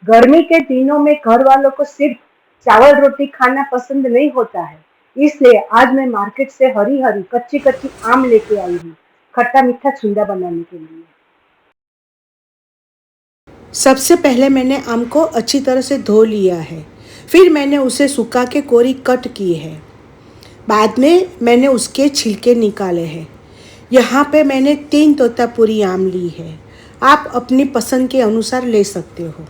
गर्मी के दिनों में घर वालों को सिर्फ चावल रोटी खाना पसंद नहीं होता है। इसलिए आज मैं मार्केट से हरी हरी कच्ची कच्ची आम लेके आई हूँ, खट्टा मीठा छुंदा बनाने के लिए। सबसे पहले मैंने आम को अच्छी तरह से धो लिया है। फिर मैंने उसे सुखा के कोरी कट की है। बाद में मैंने उसके छिलके निकाले हैं। यहाँ पे मैंने 3 तोतापुरी आम ली है। आप अपनी पसंद के अनुसार ले सकते हो।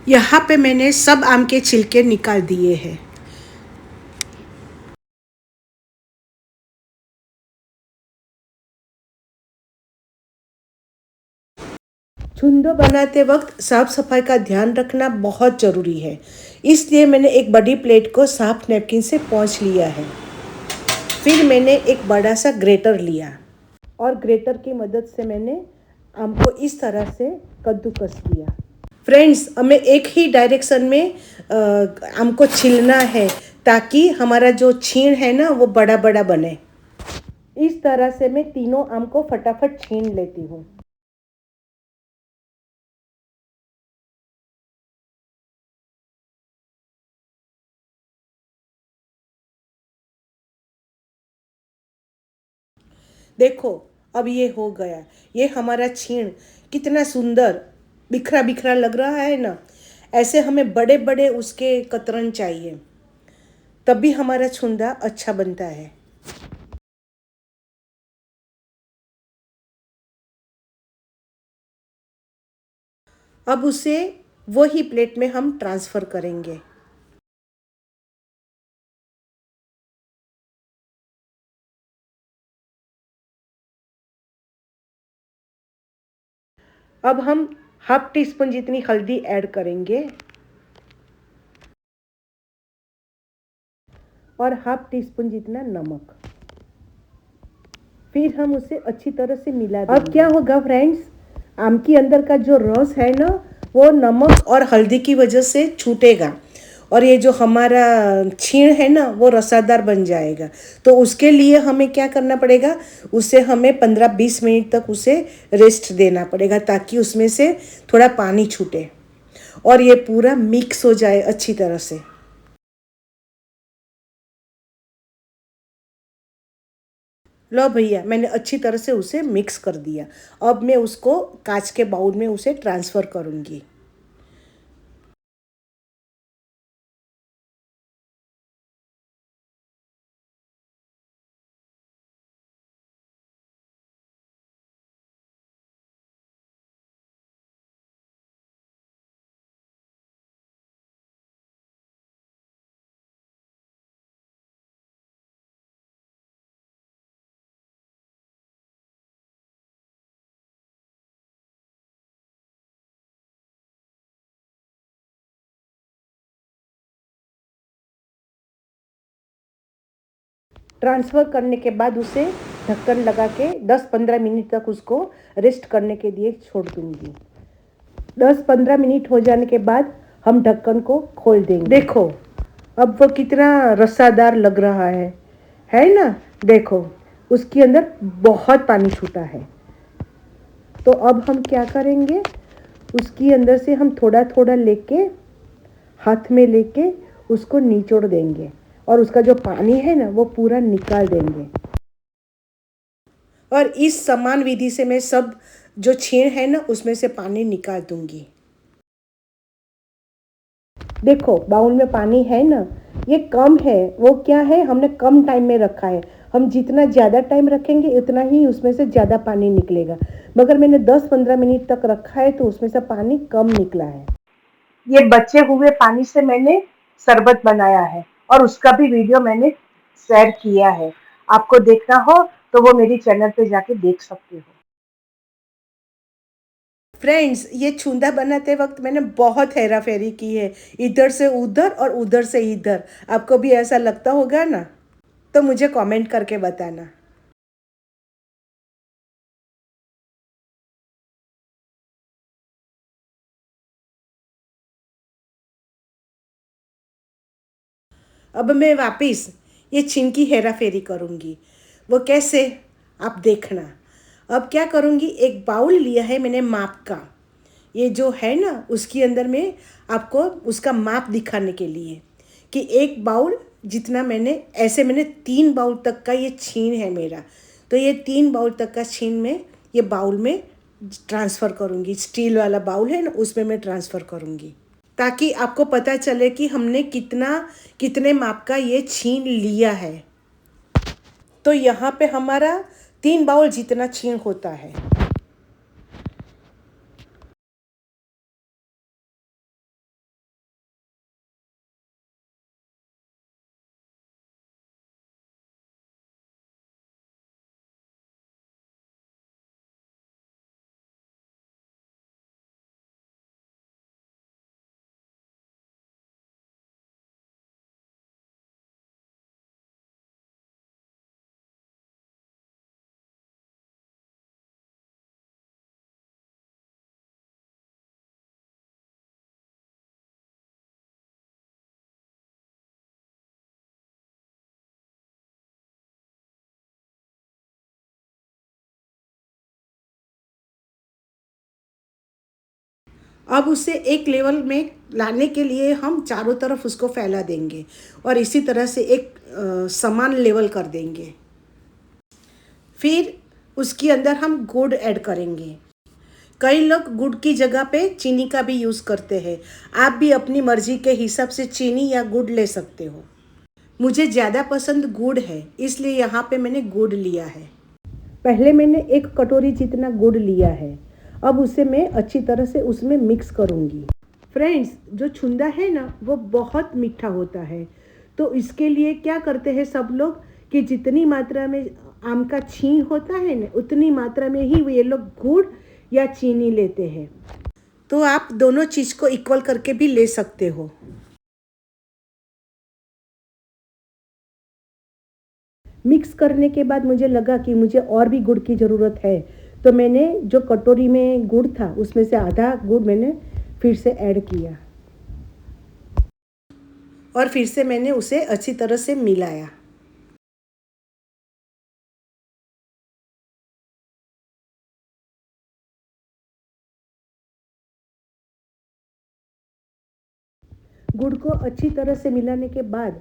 यहाँ पे मैंने सब आम के छिलके निकाल दिए हैं। छुंदो बनाते वक्त साफ सफाई का ध्यान रखना बहुत ज़रूरी है। इसलिए मैंने एक बड़ी प्लेट को साफ नैपकिन से पोंछ लिया है। फिर मैंने एक बड़ा सा ग्रेटर लिया और ग्रेटर की मदद से मैंने आम को इस तरह से कद्दूकस किया। फ्रेंड्स, हमें एक ही डायरेक्शन में आम को छीलना है ताकि हमारा जो छीण है ना वो बड़ा बड़ा बने। इस तरह से मैं तीनों आम को फटाफट छीन लेती हूँ। देखो, अब ये हो गया। ये हमारा छीण कितना सुंदर बिखरा बिखरा लग रहा है ना। ऐसे हमें बड़े बड़े उसके कतरन चाहिए, तभी हमारा छुंदा अच्छा बनता है। अब उसे वही प्लेट में हम ट्रांसफ़र करेंगे। अब हम हाफ टी स्पून जितनी हल्दी ऐड करेंगे और हाफ टी स्पून जितना नमक। फिर हम उसे अच्छी तरह से मिला देंगे। अब क्या होगा फ्रेंड्स, आम के अंदर का जो रस है ना वो नमक और हल्दी की वजह से छूटेगा और ये जो हमारा छीण है ना वो रसादार बन जाएगा। तो उसके लिए हमें क्या करना पड़ेगा, उसे हमें 15-20 मिनट तक उसे रेस्ट देना पड़ेगा ताकि उसमें से थोड़ा पानी छूटे और ये पूरा मिक्स हो जाए अच्छी तरह से। लो भैया, मैंने अच्छी तरह से उसे मिक्स कर दिया। अब मैं उसको कांच के बाउल में उसे ट्रांसफ़र करूँगी। ट्रांसफ़र करने के बाद उसे ढक्कन लगा के 10-15 मिनट तक उसको रेस्ट करने के लिए छोड़ दूँगी। 10-15 मिनट हो जाने के बाद हम ढक्कन को खोल देंगे। देखो, अब वो कितना रसादार लग रहा है ना? देखो, उसके अंदर बहुत पानी छूटा है। तो अब हम क्या करेंगे, उसके अंदर से हम थोड़ा थोड़ा लेके हाथ में लेके उसको निचोड़ देंगे और उसका जो पानी है ना वो पूरा निकाल देंगे। और इस समान विधि से मैं सब जो छीण है ना उसमें से पानी निकाल दूंगी। देखो, बाउल में पानी है ना, ये कम है। वो क्या है, हमने कम टाइम में रखा है। हम जितना ज़्यादा टाइम रखेंगे उतना ही उसमें से ज़्यादा पानी निकलेगा। मगर मैंने 10-15 मिनट तक रखा है तो उसमें से पानी कम निकला है। ये बचे हुए पानी से मैंने शरबत बनाया है और उसका भी वीडियो मैंने शेयर किया है। आपको देखना हो तो वो मेरी चैनल पे जाके देख सकते हो। फ्रेंड्स, ये छूंदा बनाते वक्त मैंने बहुत हेरा फेरी की है, इधर से उधर और उधर से इधर। आपको भी ऐसा लगता होगा ना? तो मुझे कमेंट करके बताना। अब मैं वापिस ये छीन की हेरा फेरी करूँगी। वो कैसे, आप देखना। अब क्या करूँगी, एक बाउल लिया है मैंने माप का। ये जो है ना, उसके अंदर में आपको उसका माप दिखाने के लिए कि एक बाउल जितना मैंने, ऐसे मैंने 3 बाउल तक का ये छीन है मेरा। तो ये 3 बाउल तक का छीन में ये बाउल में ट्रांसफ़र करूँगी। स्टील वाला बाउल है ना, उसमें मैं ट्रांसफ़र करूँगी, ताकि आपको पता चले कि हमने कितने माप का ये छीन लिया है। तो यहाँ पे हमारा 3 बाउल जितना छीन होता है। अब उसे एक लेवल में लाने के लिए हम चारों तरफ उसको फैला देंगे और इसी तरह से एक समान लेवल कर देंगे। फिर उसके अंदर हम गुड़ ऐड करेंगे। कई लोग गुड़ की जगह पे चीनी का भी यूज़ करते हैं। आप भी अपनी मर्ज़ी के हिसाब से चीनी या गुड़ ले सकते हो। मुझे ज़्यादा पसंद गुड़ है, इसलिए यहाँ पे मैंने गुड़ लिया है। पहले मैंने 1 कटोरी जितना गुड़ लिया है। अब उसे मैं अच्छी तरह से उसमें मिक्स करूँगी। फ्रेंड्स, जो छुंदा है ना, वो बहुत मीठा होता है। तो इसके लिए क्या करते हैं सब लोग कि जितनी मात्रा में आम का छीन होता है ना, उतनी मात्रा में ही ये लोग गुड़ या चीनी लेते हैं। तो आप दोनों चीज़ को इक्वल करके भी ले सकते हो। मिक्स करने के बाद मुझे लगा कि मुझे और भी गुड़ की ज़रूरत है। तो मैंने जो कटोरी में गुड़ था, उसमें से आधा गुड़ मैंने फिर से ऐड किया और फिर से मैंने उसे अच्छी तरह से मिलाया। गुड़ को अच्छी तरह से मिलाने के बाद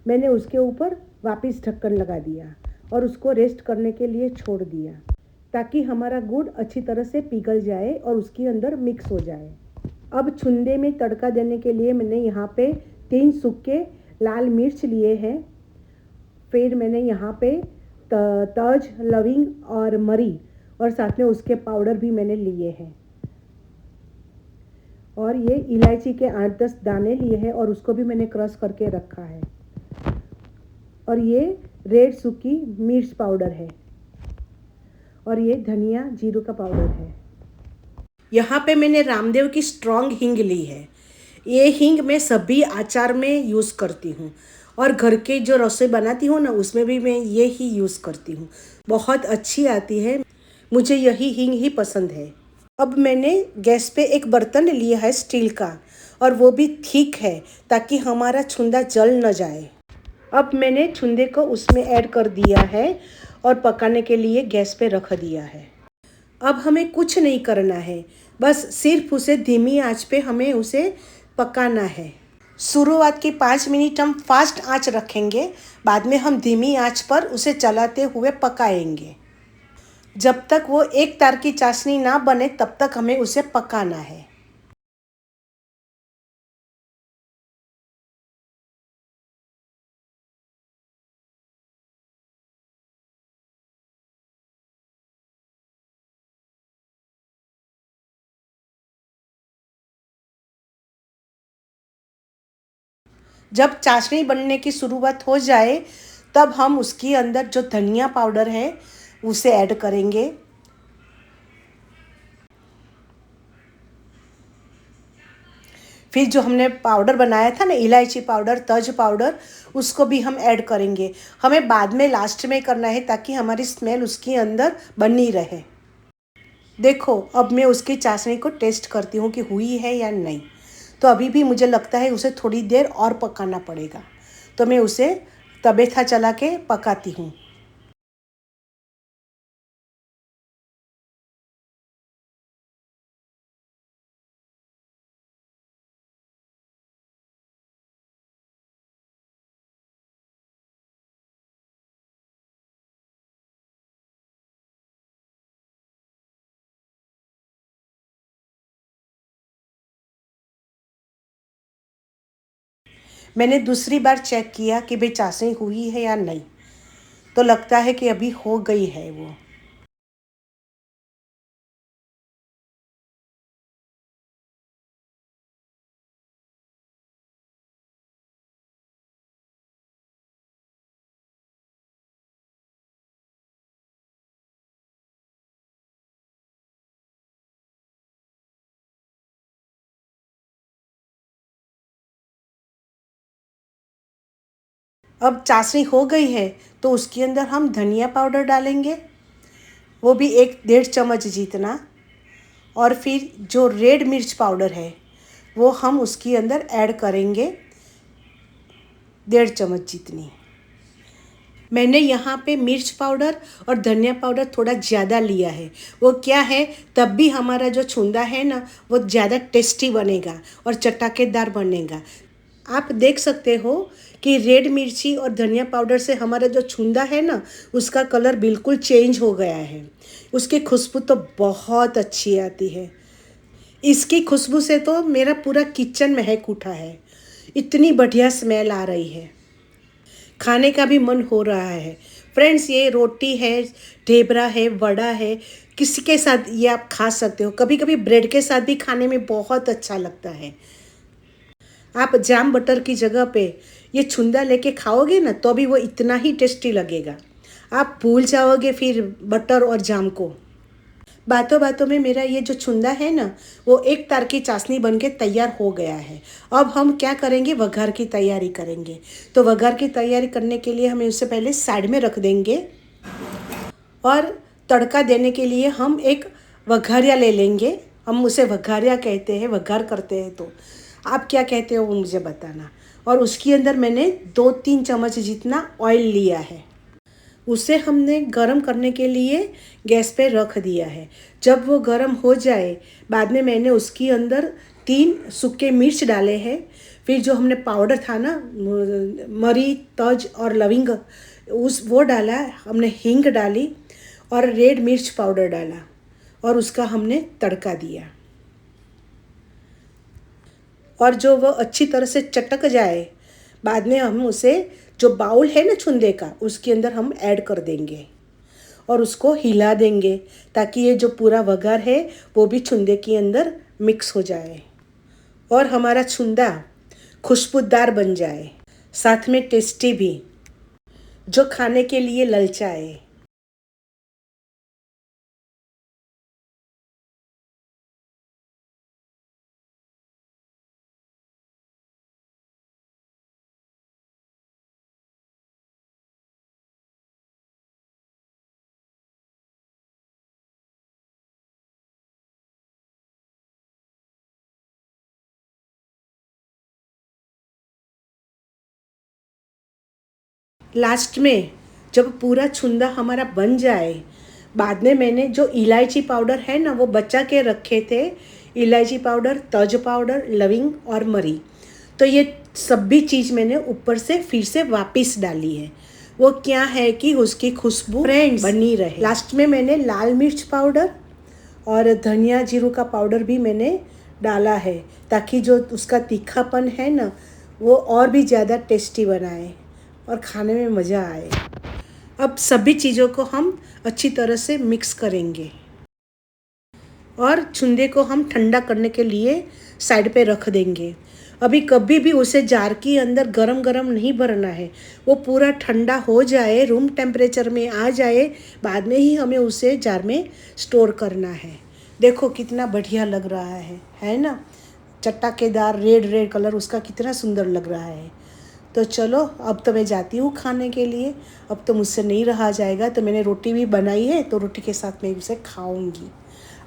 मैंने उसके ऊपर वापस ढक्कन लगा दिया और उसको रेस्ट करने के लिए छोड़ दिया, ताकि हमारा गुड़ अच्छी तरह से पिघल जाए और उसके अंदर मिक्स हो जाए। अब छुंदे में तड़का देने के लिए मैंने यहाँ पे 3 सूखे लाल मिर्च लिए हैं। फिर मैंने यहाँ पे तज, लविंग और मरी और साथ में उसके पाउडर भी मैंने लिए हैं। और ये इलायची के 8-10 दाने लिए हैं और उसको भी मैंने क्रश करके रखा है। और ये रेड सूखी मिर्च पाउडर है और ये धनिया जीरू का पाउडर है। यहाँ पे मैंने रामदेव की स्ट्रॉन्ग हींग ली है। ये हींग मैं सभी अचार में यूज़ करती हूँ और घर के जो रसोई बनाती हूँ ना, उसमें भी मैं ये ही यूज़ करती हूँ। बहुत अच्छी आती है, मुझे यही हींग ही पसंद है। अब मैंने गैस पे एक बर्तन लिया है स्टील का, और वो भी थिक है, ताकि हमारा छुंदा जल न जाए। अब मैंने छुंदे को उसमें ऐड कर दिया है और पकाने के लिए गैस पे रख दिया है। अब हमें कुछ नहीं करना है, बस सिर्फ उसे धीमी आंच पे हमें उसे पकाना है। शुरुआत की 5 मिनट हम फास्ट आंच रखेंगे, बाद में हम धीमी आंच पर उसे चलाते हुए पकाएंगे। जब तक वो एक तार की चाशनी ना बने, तब तक हमें उसे पकाना है। जब चाशनी बनने की शुरुआत हो जाए तब हम उसके अंदर जो धनिया पाउडर है उसे ऐड करेंगे। फिर जो हमने पाउडर बनाया था ना, इलायची पाउडर, तज पाउडर, उसको भी हम ऐड करेंगे। हमें बाद में लास्ट में करना है ताकि हमारी स्मेल उसके अंदर बनी रहे। देखो अब मैं उसकी चाशनी को टेस्ट करती हूँ कि हुई है या नहीं। तो अभी भी मुझे लगता है उसे थोड़ी देर और पकाना पड़ेगा, तो मैं उसे तबेथा चला के पकाती हूँ। मैंने दूसरी बार चेक किया कि भाई चाशनी हुई है या नहीं, तो लगता है कि अभी हो गई है वो। अब चाशनी हो गई है तो उसके अंदर हम धनिया पाउडर डालेंगे, वो भी 1-1.5 चम्मच जितना। और फिर जो रेड मिर्च पाउडर है वो हम उसके अंदर ऐड करेंगे 1.5 चम्मच जितनी। मैंने यहाँ पे मिर्च पाउडर और धनिया पाउडर थोड़ा ज़्यादा लिया है। वो क्या है, तब भी हमारा जो छुंदा है ना वो ज़्यादा टेस्टी बनेगा और चटाकेदार बनेगा। आप देख सकते हो कि रेड मिर्ची और धनिया पाउडर से हमारा जो छुंदा है ना उसका कलर बिल्कुल चेंज हो गया है। उसकी खुशबू तो बहुत अच्छी आती है। इसकी खुशबू से तो मेरा पूरा किचन महक उठा है। इतनी बढ़िया स्मेल आ रही है, खाने का भी मन हो रहा है। फ्रेंड्स, ये रोटी है, ढेबरा है, वड़ा है, किसी के साथ ये आप खा सकते हो। कभी कभी ब्रेड के साथ भी खाने में बहुत अच्छा लगता है। आप जाम बटर की जगह पे ये छुंदा लेके खाओगे ना तो भी वो इतना ही टेस्टी लगेगा। आप भूल जाओगे फिर बटर और जाम को। बातों बातों में मेरा ये जो छुंदा है ना वो एक तार की चाशनी बन के तैयार हो गया है। अब हम क्या करेंगे, वघार की तैयारी करेंगे। तो वघार की तैयारी करने के लिए हमें उससे पहले साइड में रख देंगे और तड़का देने के लिए हम एक वघारिया ले लेंगे। हम उसे वघारिया कहते हैं, वघार करते हैं। तो आप क्या कहते हो वो मुझे बताना। और उसके अंदर मैंने 2-3 चम्मच जितना ऑयल लिया है, उसे हमने गरम करने के लिए गैस पे रख दिया है। जब वो गरम हो जाए बाद में मैंने उसके अंदर 3 सूखे मिर्च डाले हैं। फिर जो हमने पाउडर था ना, मरी, तज और लविंग, वो डाला। हमने हींग डाली और रेड मिर्च पाउडर डाला और उसका हमने तड़का दिया। और जो वो अच्छी तरह से चटक जाए बाद में हम उसे, जो बाउल है ना छुंदे का, उसके अंदर हम ऐड कर देंगे और उसको हिला देंगे ताकि ये जो पूरा वघार है वो भी छुंदे के अंदर मिक्स हो जाए और हमारा छुंदा खुशबूदार बन जाए, साथ में टेस्टी भी, जो खाने के लिए ललचाए। लास्ट में जब पूरा छुंदा हमारा बन जाए बाद में मैंने जो इलायची पाउडर है ना वो बचा के रखे थे, इलायची पाउडर, तज पाउडर, लविंग और मरी, तो ये सभी चीज़ मैंने ऊपर से फिर से वापस डाली है। वो क्या है कि उसकी खुशबू फ्रेंड्स बनी रहे। लास्ट में मैंने लाल मिर्च पाउडर और धनिया जीरू का पाउडर भी मैंने डाला है ताकि जो उसका तीखापन है ना वो और भी ज़्यादा टेस्टी बनाए और खाने में मज़ा आए। अब सभी चीज़ों को हम अच्छी तरह से मिक्स करेंगे और छुंदे को हम ठंडा करने के लिए साइड पे रख देंगे। अभी कभी भी उसे जार के अंदर गरम गरम नहीं भरना है, वो पूरा ठंडा हो जाए, रूम टेम्परेचर में आ जाए, बाद में ही हमें उसे जार में स्टोर करना है। देखो कितना बढ़िया लग रहा है ना? चटकेदार रेड रेड कलर उसका कितना सुंदर लग रहा है। तो चलो अब तो मैं जाती हूँ खाने के लिए, अब तो मुझसे नहीं रहा जाएगा। तो मैंने रोटी भी बनाई है, तो रोटी के साथ मैं उसे खाऊंगी।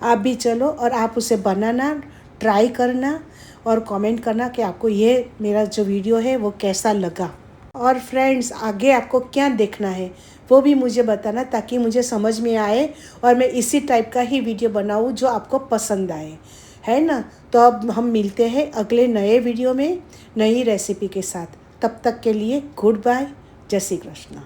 आप भी चलो और आप उसे बनाना, ट्राई करना और कमेंट करना कि आपको ये मेरा जो वीडियो है वो कैसा लगा। और फ्रेंड्स, आगे आपको क्या देखना है वो भी मुझे बताना, ताकि मुझे समझ में आए और मैं इसी टाइप का ही वीडियो बनाऊँ जो आपको पसंद आए, है ना? तो अब हम मिलते हैं अगले नए वीडियो में नई रेसिपी के साथ। तब तक के लिए गुड बाय, जय श्री कृष्ण।